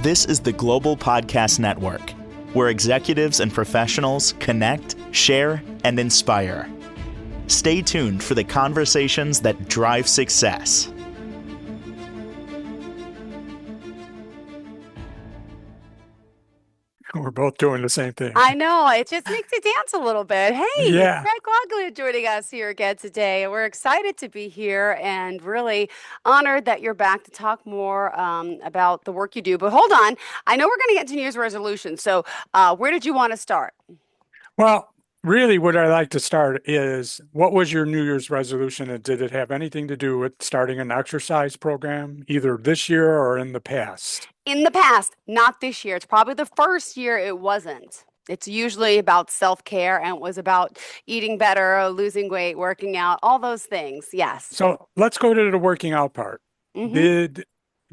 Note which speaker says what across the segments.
Speaker 1: This is the Global Podcast Network, where executives and professionals connect, share, and inspire. Stay tuned for the conversations that drive success.
Speaker 2: We're both doing the same thing.
Speaker 3: I know, it just makes you dance a little bit. Hey, it's
Speaker 2: Yeah.
Speaker 3: Craig Quaglia joining us here again today. We're excited to be here and really honored that you're back to talk more about the work you do. But hold on, I know we're going to get to New Year's resolutions. So where did you want to start?
Speaker 2: Well, really what I like to start is, what was your New Year's resolution, and did it have anything to do with starting an exercise program, either this year or in the past?
Speaker 3: In the past, not this year. It's probably the first year it wasn't. It's usually about self-care, and it was about eating better, losing weight, working out, all those things. Yes.
Speaker 2: So let's go to the working out part.
Speaker 3: Mm-hmm.
Speaker 2: Did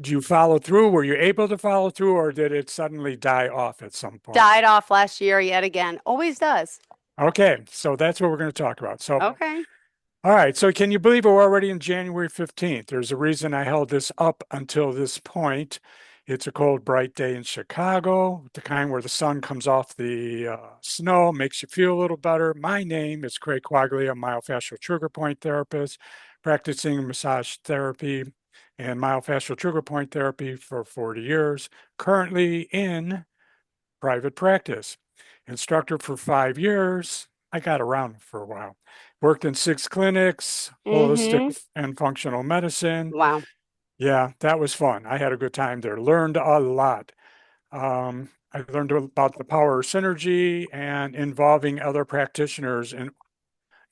Speaker 2: you follow through? Were you able to follow through, or did it suddenly die off at some point?
Speaker 3: Died off last year yet again. Always does.
Speaker 2: Okay, so that's what we're going to talk about. So,
Speaker 3: Okay.
Speaker 2: all right, so can you believe we're already in January 15th? There's a reason I held this up until this point. It's a cold, bright day in Chicago, the kind where the sun comes off the snow, makes you feel a little better. My name is Craig Quaglia, myofascial trigger point therapist, practicing massage therapy and myofascial trigger point therapy for 40 years, currently in private practice. Instructor for 5 years. I got around for a while. Worked in 6 clinics,
Speaker 3: Mm-hmm.
Speaker 2: holistic and functional medicine.
Speaker 3: Wow.
Speaker 2: Yeah, that was fun. I had a good time there. Learned a lot. I learned about the power of synergy and involving other practitioners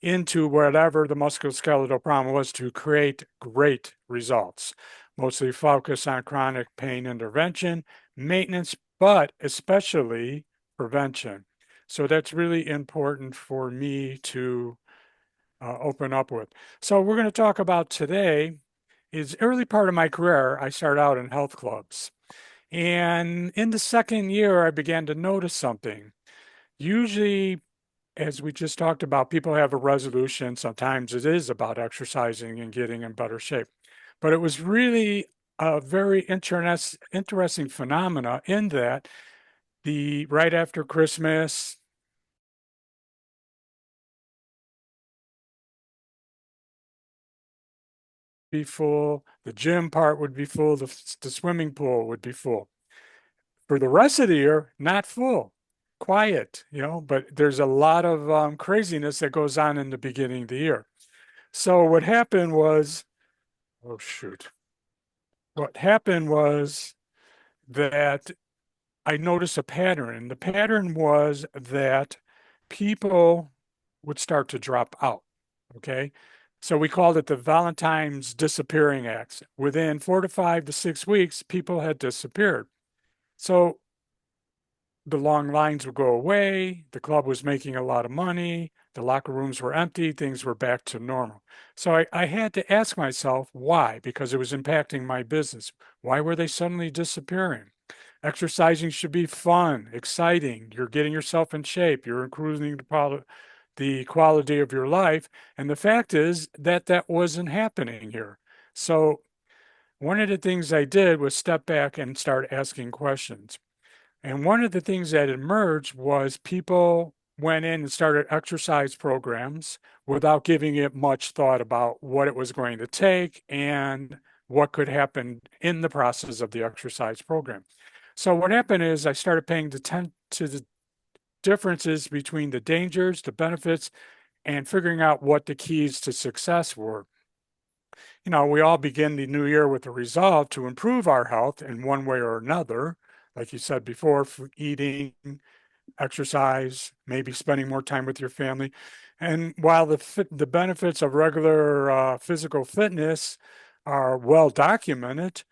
Speaker 2: into whatever the musculoskeletal problem was to create great results. Mostly focus on chronic pain intervention, maintenance, but especially prevention. So that's really important for me to open up with. So we're going to talk about today is early part of my career. I started out in health clubs. And in the second year, I began to notice something. Usually, as we just talked about, people have a resolution. Sometimes it is about exercising and getting in better shape. But it was really a very interesting phenomena in that the right after Christmas, be full, the gym part would be full, the swimming pool would be full. For the rest of the year, not full, quiet, but there's a lot of craziness that goes on in the beginning of the year. So what happened was, oh shoot, what happened was that I noticed a pattern, and the pattern was that people would start to drop out. Okay. So we called it the Valentine's disappearing acts. Within 4 to 5 to 6 weeks, people had disappeared. So the long lines would go away. The club was making a lot of money. The locker rooms were empty. Things were back to normal. So I had to ask myself why, because it was impacting my business. Why were they suddenly disappearing? Exercising should be fun, exciting. You're getting yourself in shape. You're improving the quality of your life. And the fact is that that wasn't happening here. So one of the things I did was step back and start asking questions. And one of the things that emerged was people went in and started exercise programs without giving it much thought about what it was going to take and what could happen in the process of the exercise program. So what happened is I started paying attention to the differences between the dangers, the benefits, and figuring out what the keys to success were. We all begin the new year with a resolve to improve our health in one way or another. Like you said before, eating, exercise, maybe spending more time with your family. And while the benefits of regular physical fitness are well documented,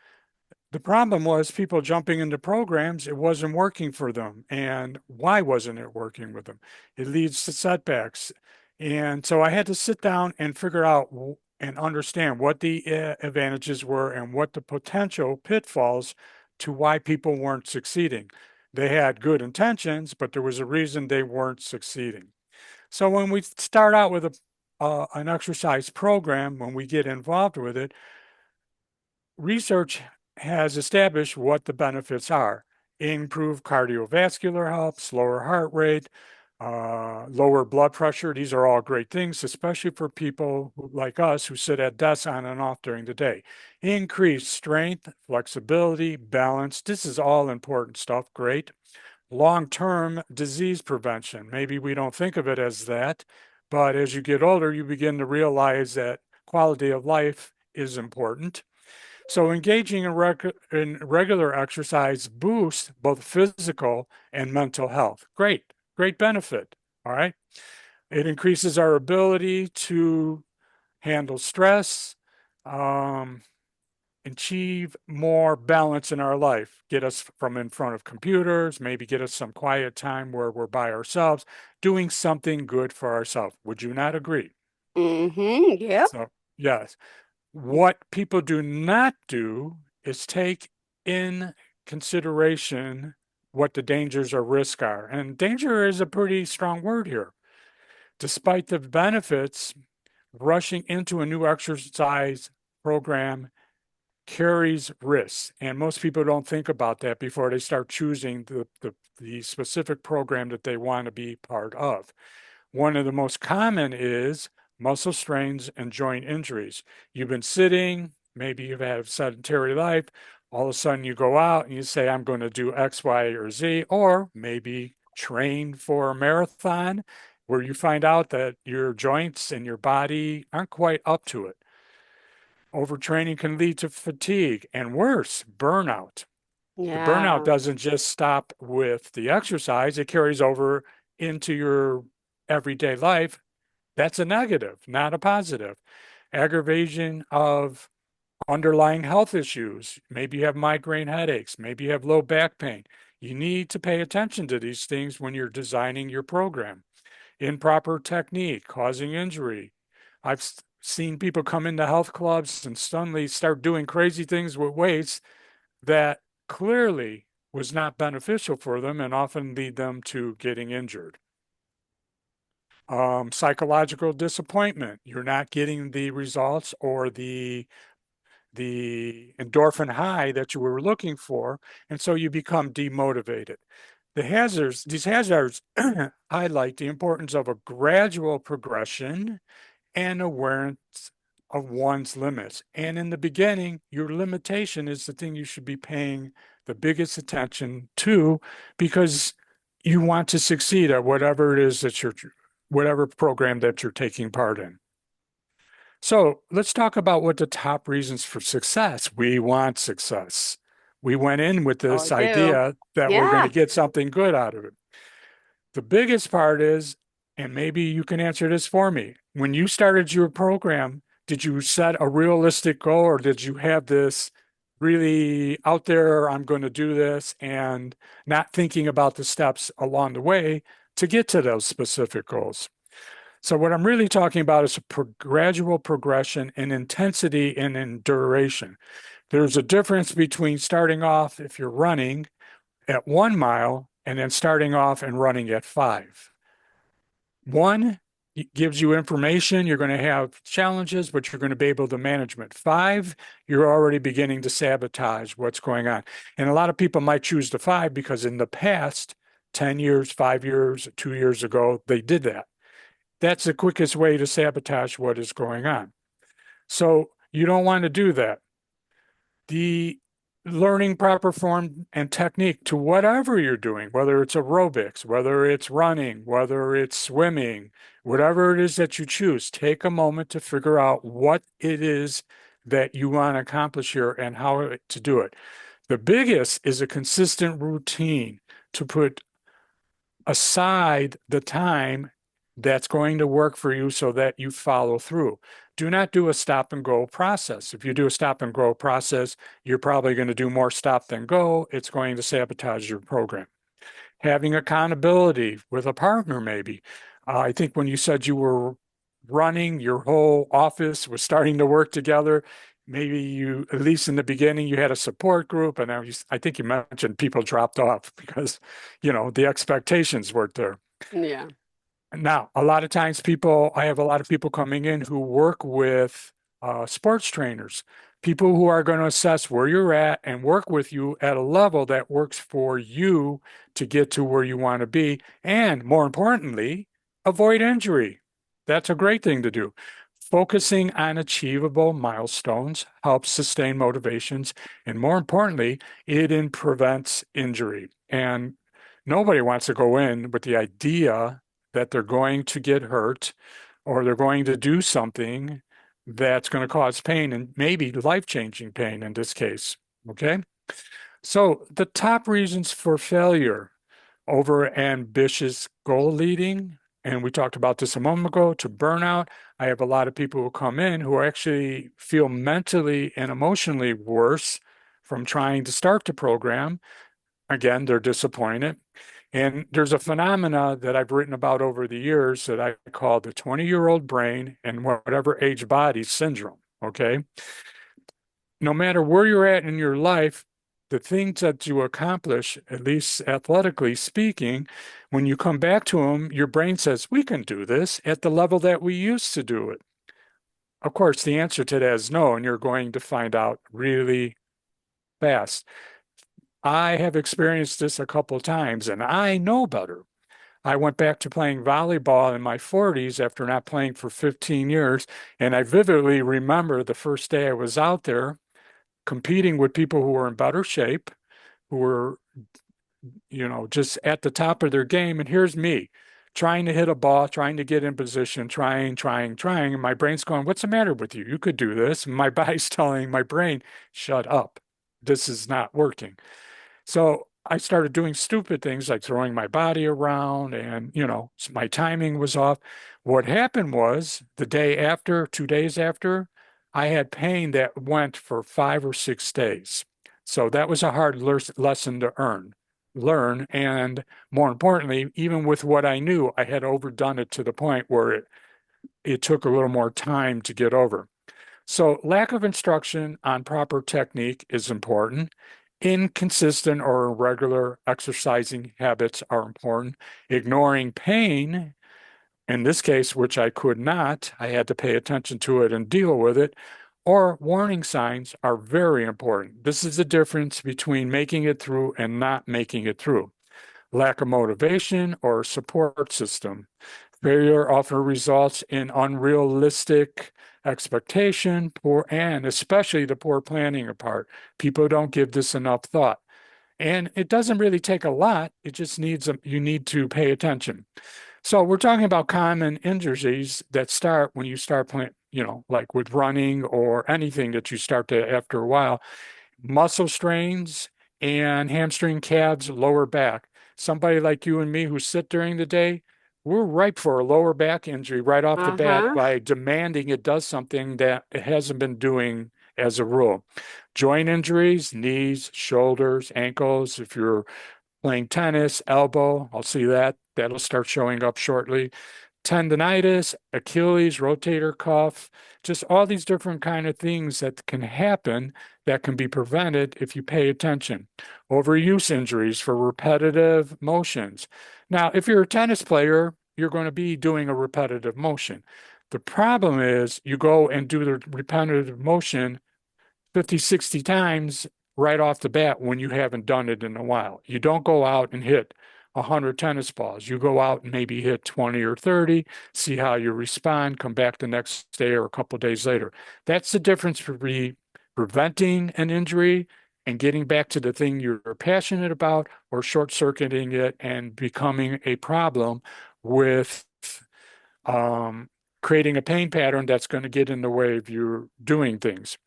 Speaker 2: the problem was people jumping into programs, it wasn't working for them. And why wasn't it working with them? It leads to setbacks. And so I had to sit down and figure out and understand what the advantages were and what the potential pitfalls to why people weren't succeeding. They had good intentions, but there was a reason they weren't succeeding. So when we start out with an exercise program, when we get involved with it, research has established what the benefits are. Improved cardiovascular health, slower heart rate, lower blood pressure. These are all great things, especially for people like us who sit at desks on and off during the day. Increased strength, flexibility, balance. This is all important stuff. Great. Long-term disease prevention. Maybe we don't think of it as that, but as you get older, you begin to realize that quality of life is important. So engaging in regular exercise boosts both physical and mental health. Great, great benefit. All right. It increases our ability to handle stress, um, achieve more balance in our life, get us from in front of computers, maybe get us some quiet time where we're by ourselves, doing something good for ourselves. Would you not agree?
Speaker 3: Mm-hmm. Yep.
Speaker 2: So, yes. What people do not do is take in consideration what the dangers or risks are. And danger is a pretty strong word here. Despite the benefits, rushing into a new exercise program carries risks. And most people don't think about that before they start choosing the specific program that they want to be part of. One of the most common is muscle strains and joint injuries. You've been sitting, maybe you've had a sedentary life, all of a sudden you go out and you say, I'm going to do X, Y, or Z, or maybe train for a marathon where you find out that your joints and your body aren't quite up to it. Overtraining can lead to fatigue and worse, burnout. The burnout
Speaker 3: Yeah.
Speaker 2: doesn't just stop with the exercise, it carries over into your everyday life. That's a negative, not a positive. Aggravation of underlying health issues. Maybe you have migraine headaches, maybe you have low back pain. You need to pay attention to these things when you're designing your program. Improper technique causing injury. I've seen people come into health clubs and suddenly start doing crazy things with weights that clearly was not beneficial for them and often lead them to getting injured. Psychological disappointment. You're not getting the results or the endorphin high that you were looking for, and so you become demotivated. These hazards highlight the importance of a gradual progression and awareness of one's limits. And in the beginning, your limitation is the thing you should be paying the biggest attention to because you want to succeed at whatever it is that whatever program that you're taking part in. So let's talk about what the top reasons for success. We want success. We went in with
Speaker 3: Oh, I
Speaker 2: this
Speaker 3: do.
Speaker 2: idea that we're going to
Speaker 3: Yeah.
Speaker 2: get something good out of it. The biggest part is, and maybe you can answer this for me, when you started your program, did you set a realistic goal or did you have this really out there, I'm going to do this, and not thinking about the steps along the way to get to those specific goals? So what I'm really talking about is a gradual progression in intensity and in duration. There's a difference between starting off, if you're running, at 1 mile and then starting off and running at 5. One gives you information, you're going to have challenges, but you're going to be able to manage it. 5, you're already beginning to sabotage what's going on. And a lot of people might choose the 5 because in the past, 10 years, 5 years, 2 years ago, they did that. That's the quickest way to sabotage what is going on. So you don't want to do that. The learning proper form and technique to whatever you're doing, whether it's aerobics, whether it's running, whether it's swimming, whatever it is that you choose, take a moment to figure out what it is that you want to accomplish here and how to do it. The biggest is a consistent routine to put aside the time that's going to work for you so that you follow through. Do not do a stop and go process. If you do a stop and go process, you're probably going to do more stop than go. It's going to sabotage your program. Having accountability with a partner, maybe. I think when you said you were running, your whole office was starting to work together. Maybe you, at least in the beginning, you had a support group, and I think you mentioned people dropped off because, the expectations weren't there.
Speaker 3: Yeah.
Speaker 2: Now, a lot of times I have a lot of people coming in who work with sports trainers. people who are going to assess where you're at and work with you at a level that works for you to get to where you want to be. And more importantly, avoid injury. That's a great thing to do. Focusing on achievable milestones helps sustain motivations. And more importantly, it prevents injury. And nobody wants to go in with the idea that they're going to get hurt or they're going to do something that's going to cause pain, and maybe life-changing pain in this case, okay? So the top reasons for failure: over ambitious goal leading, and we talked about this a moment ago, to burnout. I have a lot of people who come in who actually feel mentally and emotionally worse from trying to start the program. Again, they're disappointed. And there's a phenomena that I've written about over the years that I call the 20-year-old brain and whatever age body syndrome, okay? No matter where you're at in your life, the things that you accomplish, at least athletically speaking, when you come back to them, your brain says, we can do this at the level that we used to do it. Of course, the answer to that is no, and you're going to find out really fast. I have experienced this a couple of times, and I know better. I went back to playing volleyball in my 40s after not playing for 15 years, and I vividly remember the first day I was out there competing with people who were in better shape, who were, just at the top of their game, and here's me trying to hit a ball, trying to get in position, trying, and my brain's going, what's the matter with you? You could do this. And my body's telling my brain, shut up. This is not working. So I started doing stupid things like throwing my body around and, my timing was off. What happened was the day after, 2 days after, I had pain that went for 5 or 6 days. So that was a hard lesson to learn. And more importantly, even with what I knew, I had overdone it to the point where it took a little more time to get over. So lack of instruction on proper technique is important. Inconsistent or irregular exercising habits are important. Ignoring pain, in this case, which I could not, I had to pay attention to it and deal with it, or warning signs are very important. This is the difference between making it through and not making it through. Lack of motivation or support system. Failure often results in unrealistic expectation, and especially the poor planning part. People don't give this enough thought. And it doesn't really take a lot. It just needs, you need to pay attention. So we're talking about common injuries that start when you start playing, like with running or anything that you start to after a while. Muscle strains and hamstring, calves, lower back. Somebody like you and me who sit during the day, we're ripe for a lower back injury right off the bat by demanding it does something that it hasn't been doing as a rule. Joint injuries, knees, shoulders, ankles, if you're playing tennis, elbow, I'll see that. That'll start showing up shortly. Tendonitis, Achilles, rotator cuff, just all these different kind of things that can happen that can be prevented if you pay attention. Overuse injuries for repetitive motions. Now, if you're a tennis player, you're going to be doing a repetitive motion. The problem is you go and do the repetitive motion 50, 60 times right off the bat when you haven't done it in a while. You don't go out and hit 100 tennis balls. You go out and maybe hit 20 or 30, see how you respond, come back the next day or a couple of days later. That's the difference between preventing an injury and getting back to the thing you're passionate about, or short-circuiting it and becoming a problem with creating a pain pattern that's going to get in the way of you doing things.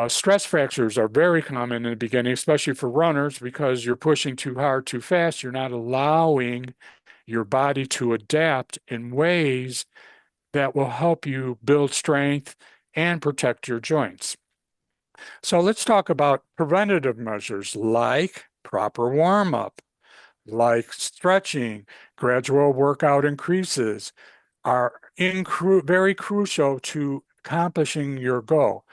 Speaker 2: Stress fractures are very common in the beginning, especially for runners, because you're pushing too hard, too fast. You're not allowing your body to adapt in ways that will help you build strength and protect your joints. So let's talk about preventative measures like proper warm-up, like stretching, gradual workout increases are very crucial to accomplishing your goal.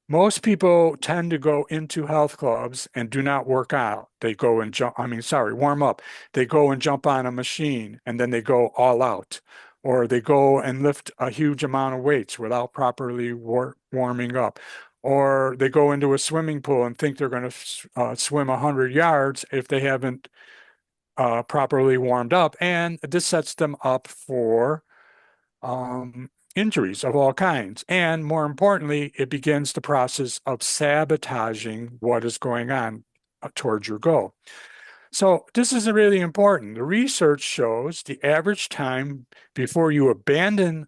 Speaker 2: Most people tend to go into health clubs and do not work out. They go and warm up. They go and jump on a machine and then they go all out. or they go and lift a huge amount of weights without properly warming up, or they go into a swimming pool and think they're going to swim 100 yards if they haven't properly warmed up, and this sets them up for injuries of all kinds. And more importantly, it begins the process of sabotaging what is going on towards your goal. So this is really important. The research shows the average time before you abandon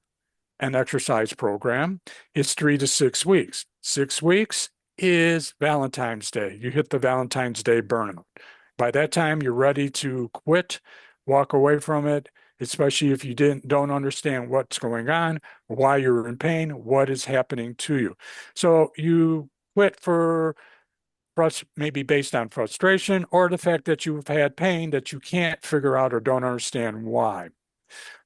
Speaker 2: an exercise program is 3 to 6 weeks. 6 weeks is Valentine's Day. You hit the Valentine's Day burnout. By that time, you're ready to quit, walk away from it, especially if you don't understand what's going on, why you're in pain, what is happening to you. So you quit for maybe based on frustration or the fact that you've had pain that you can't figure out or don't understand why.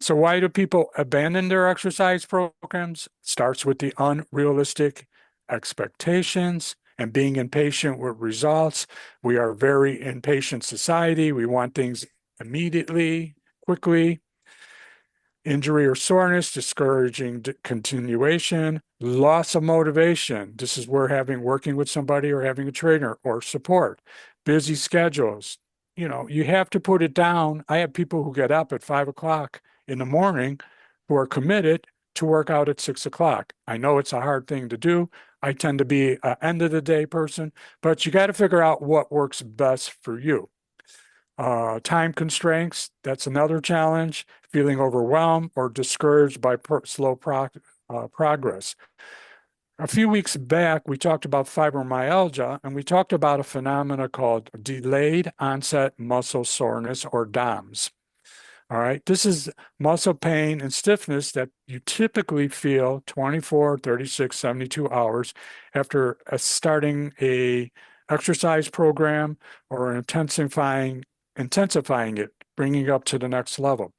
Speaker 2: So why do people abandon their exercise programs? Starts with the unrealistic expectations and being impatient with results. We are a very impatient society. We want things immediately, quickly. Injury or soreness, discouraging continuation, loss of motivation. This is where working with somebody or having a trainer or support, busy schedules. You have to put it down. I have people who get up at 5 o'clock in the morning who are committed to work out at 6 o'clock. I know it's a hard thing to do. I tend to be an end of the day person, but you got to figure out what works best for you. Time constraints, that's another challenge. Feeling overwhelmed or discouraged by slow progress. A few weeks back, we talked about fibromyalgia, and we talked about a phenomena called delayed onset muscle soreness, or DOMS. All right, this is muscle pain and stiffness that you typically feel 24, 36, 72 hours after starting a exercise program or intensifying it, bringing it up to the next level.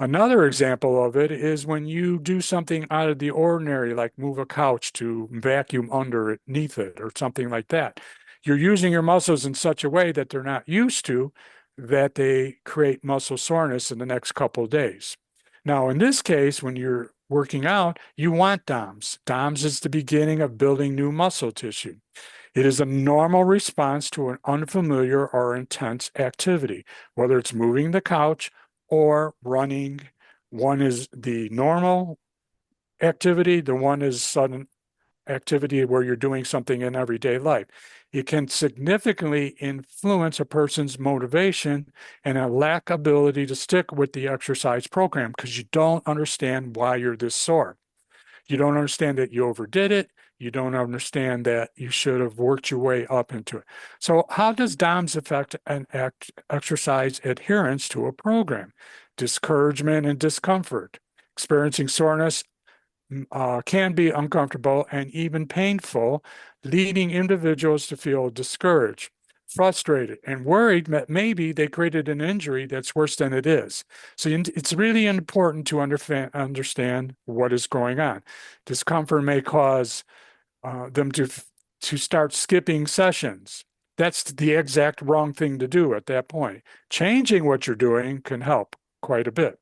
Speaker 2: Another example of it is when you do something out of the ordinary, like move a couch to vacuum underneath it or something like that. You're using your muscles in such a way that they're not used to, that they create muscle soreness in the next couple of days. Now, in this case, when you're working out, you want DOMS. DOMS is the beginning of building new muscle tissue. It is a normal response to an unfamiliar or intense activity, whether it's moving the couch or running. One is the normal activity, the one is sudden activity where you're doing something in everyday life. It can significantly influence a person's motivation and a lack ability to stick with the exercise program because you don't understand why you're this sore. You don't understand that you overdid it. You don't understand that you should have worked your way up into it. So how does DOMS affect an exercise adherence to a program? Discouragement and discomfort. Experiencing soreness can be uncomfortable and even painful, leading individuals to feel discouraged, frustrated, and worried that maybe they created an injury that's worse than it is. So it's really important to understand what is going on. Discomfort may cause them to start skipping sessions. That's the exact wrong thing to do at that point. Changing what you're doing can help quite a bit.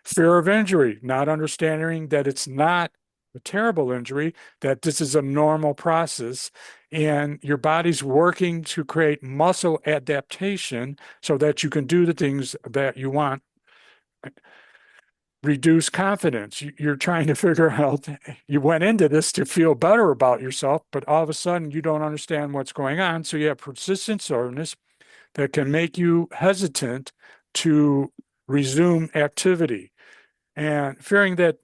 Speaker 2: Fear of injury, not understanding that it's not a terrible injury, that this is a normal process and your body's working to create muscle adaptation so that you can do the things that you want. Reduce confidence. You're trying to figure out, you went into this to feel better about yourself, but all of a sudden you don't understand what's going on. So you have persistent soreness that can make you hesitant to resume activity and fearing that,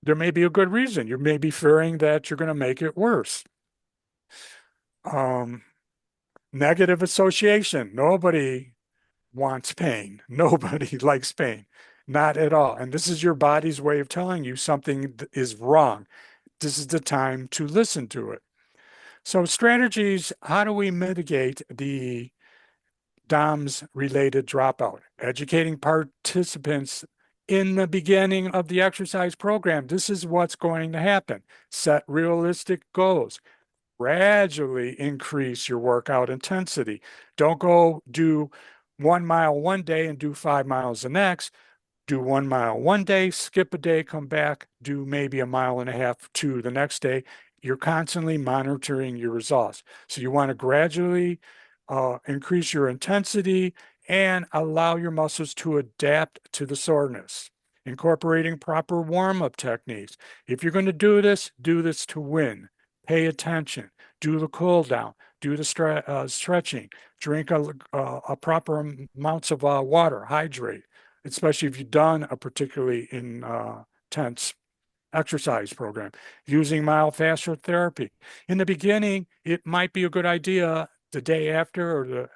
Speaker 2: there may be a good reason. You may be fearing that you're going to make it worse. Negative association. Nobody wants pain. Nobody likes pain. Not at all. And this is your body's way of telling you something is wrong. This is the time to listen to it. So strategies, how do we mitigate the DOMS-related dropout? Educating participants in the beginning of the exercise program. This is what's going to happen. Set realistic goals. Gradually increase your workout intensity. Don't go do 1 mile one day and do 5 miles the next. do 1 mile one day, skip a day, come back, do maybe 1.5 miles to the next day. You're constantly monitoring your results. So you want to gradually increase your intensity and allow your muscles to adapt to the soreness. Incorporating proper warm-up techniques. If you're going to do this to win. Pay attention. Do the cool down. Do the stretching. Drink a proper amounts of water. Hydrate, especially if you've done a particularly intense exercise program. Using myofascial therapy. In the beginning, it might be a good idea the day after or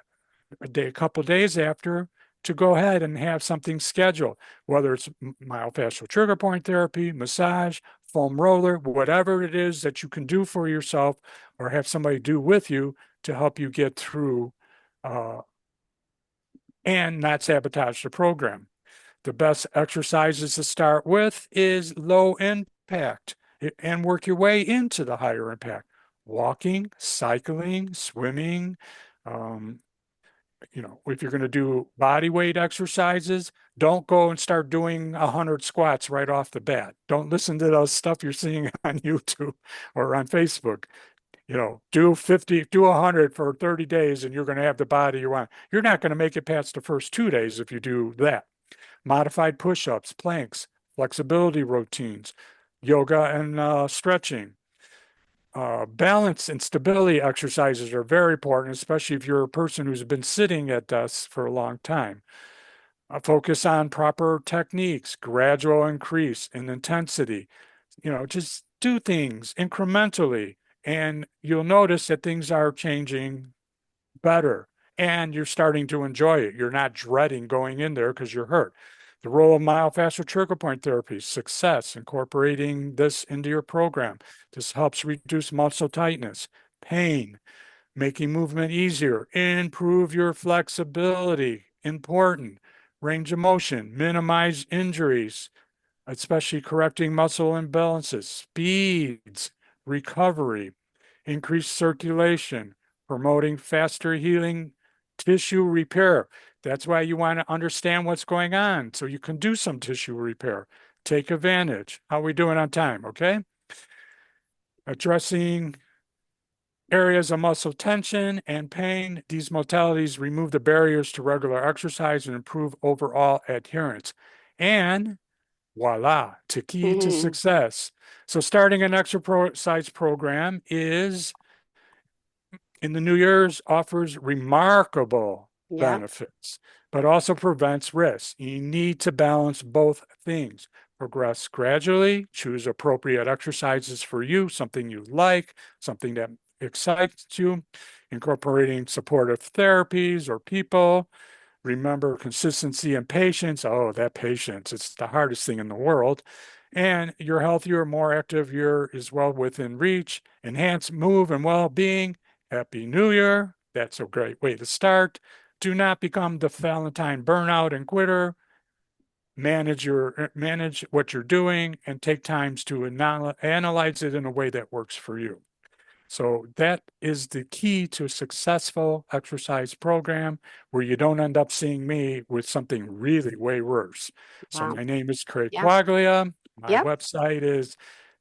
Speaker 2: a couple days after to go ahead and have something scheduled, whether it's myofascial trigger point therapy, massage, foam roller, whatever it is that you can do for yourself or have somebody do with you to help you get through and not sabotage the program. The best exercises to start with is low impact and work your way into the higher impact. Walking, cycling, swimming, if you're going to do body weight exercises, don't go and start doing 100 squats right off the bat. Don't listen to those stuff you're seeing on YouTube or on Facebook. Do 50, do 100 for 30 days and you're going to have the body you want. You're not going to make it past the first 2 days if you do that. Modified push-ups, planks, flexibility routines, yoga and stretching. Balance and stability exercises are very important, especially if you're a person who's been sitting at desks for a long time. Focus on proper techniques, gradual increase in intensity. Just do things incrementally, and you'll notice that things are changing better, and you're starting to enjoy it. You're not dreading going in there because you're hurt. The role of myofascial trigger point therapy, success, incorporating this into your program. This helps reduce muscle tightness, pain, making movement easier, improve your flexibility, important, range of motion, minimize injuries, especially correcting muscle imbalances, speeds, recovery, increased circulation, promoting faster healing, tissue repair. That's why you want to understand what's going on so you can do some tissue repair. Take advantage. How are we doing on time? Okay. Addressing areas of muscle tension and pain. These modalities remove the barriers to regular exercise and improve overall adherence. And voila, the key to success. So starting an exercise program is in the New Year's offers remarkable benefits, but also prevents risks. You need to balance both things. Progress gradually, choose appropriate exercises for you, something you like, something that excites you, incorporating supportive therapies or people. Remember consistency and patience. Oh, that patience, it's the hardest thing in the world. And you're healthier, more active, you're is well within reach. Enhance move and well-being. Happy New Year. That's a great way to start. Do not become the Valentine burnout and quitter. Manage what you're doing and take times to analyze it in a way that works for you. So that is the key to a successful exercise program where you don't end up seeing me with something really way worse. So my name is Craig Quaglia. My website is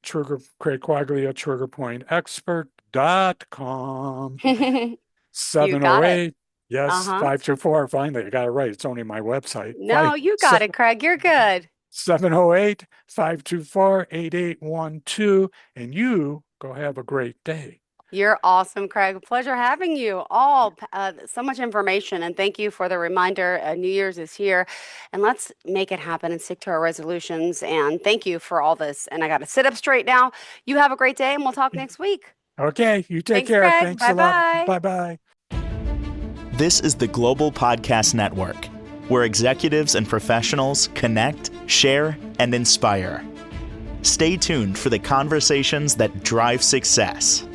Speaker 2: CraigQuagliaTriggerPointExpert.com. 708. Yes, 524. Finally, I got it right. It's only my website.
Speaker 3: No, you got it, Craig. You're good.
Speaker 2: 708-524-8812. And you go have a great day.
Speaker 3: You're awesome, Craig. Pleasure having you all. So much information, and thank you for the reminder. New Year's is here, and let's make it happen and stick to our resolutions. And thank you for all this. And I got to sit up straight now. You have a great day, and we'll talk next week.
Speaker 2: Okay, you take care.
Speaker 3: Craig.
Speaker 2: Thanks a lot. Bye-bye.
Speaker 1: This is the Global Podcast Network, where executives and professionals connect, share, and inspire. Stay tuned for the conversations that drive success.